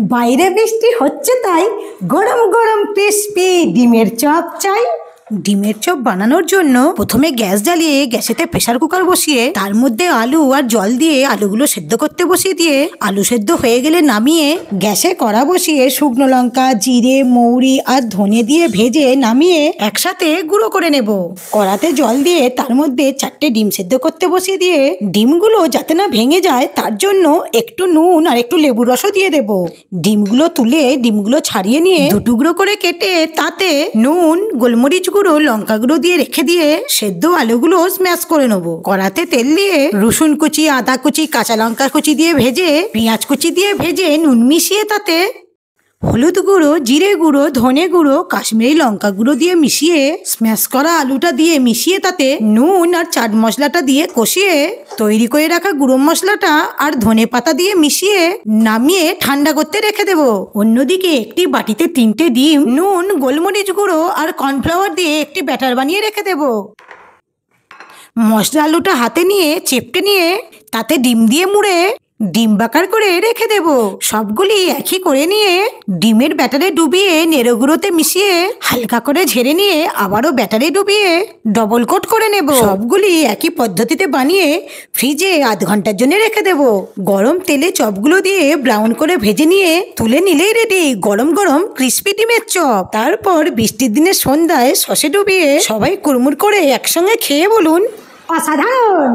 বাইরে বৃষ্টি হচ্ছে তাই গরম গরম ক্রিসপি ডিমের চপ চাই। ডিমের চপ বানানোর জন্য প্রথমে গ্যাস জ্বালিয়ে গ্যাসেতে প্রেসার কুকার বসিয়ে তার মধ্যে আলু আর জল দিয়ে আলুগুলো সেদ্ধ করতে বসিয়ে দিয়ে আলু সেদ্ধ হয়ে গেলে নামিয়ে গ্যাসে কড়া বসিয়ে শুকনো লঙ্কা, জিরে, মৌরি আর ধনে দিয়ে ভেজে নামিয়ে একসাথে গুঁড়ো করে নেব। কড়াতে জল দিয়ে তার মধ্যে 4টে ডিম সেদ্ধ করতে বসিয়ে দিয়ে ডিমগুলো যাতে না ভেঙে যায় তার জন্য একটু নুন আর একটু লেবুর রসও দিয়ে দেব। ডিমগুলো তুলে ডিমগুলো ছাড়িয়ে নিয়ে 2 টুকরো করে কেটে তাতে নুন, গোলমরিচ গুঁড়ো, লঙ্কা গুঁড়ো দিয়ে রেখে দিয়ে সেদ্ধ আলুগুলো স্ম্যাশ করে নেব। কড়াতে তেল দিয়ে রসুন কুচি, আদা কুচি, কাঁচা লঙ্কা কুচি দিয়ে ভেজে পেঁয়াজ কুচি দিয়ে ভেজে নুন মিশিয়ে তাতে হলুদ গুঁড়ো, জিরে গুঁড়ো, ধনে গুঁড়ো, কাশ্মীরি লঙ্কা গুঁড়ো দিয়ে মিশিয়ে স্ম্যাশ করা আলুটা দিয়ে মিশিয়ে তাতে নুন আর চাট মশলাটা দিয়ে কষিয়ে তৈরি করে রাখা গুঁড়ো মশলাটা আর ধনে পাতা দিয়ে মিশিয়ে নামিয়ে ঠান্ডা করতে রেখে দেব। অন্যদিকে একটি বাটিতে 3টে ডিম, নুন, গোলমরিচ গুঁড়ো আর কর্নফ্লাওয়ার দিয়ে একটি ব্যাটার বানিয়ে রেখে দেব। মশলা আলুটা হাতে নিয়ে চেপটে নিয়ে তাতে ডিম দিয়ে মুড়ে ডিম বাকার করে রেখে দেব। সবগুলি একই করে নিয়ে ডিমের ব্যাটারে ডুবিয়ে নেড়ো গুঁড়োতে মিশিয়ে হালকা করে ঝেড়ে নিয়ে আবারও ব্যাটারে ডুবিয়ে ডবল কোট করে নেব। সবগুলি একই পদ্ধতিতে বানিয়ে ফ্রিজে আধ ঘন্টার জন্য রেখে দেব। গরম তেলে চপগুলো দিয়ে ব্রাউন করে ভেজে নিয়ে তুলে নিলেই রেডি গরম গরম ক্রিসপি ডিমের চপ। তারপর বৃষ্টির দিনের সন্ধ্যায় সসে ডুবিয়ে সবাই কুড়মুড় করে একসঙ্গে খেয়ে বলুন অসাধারণ।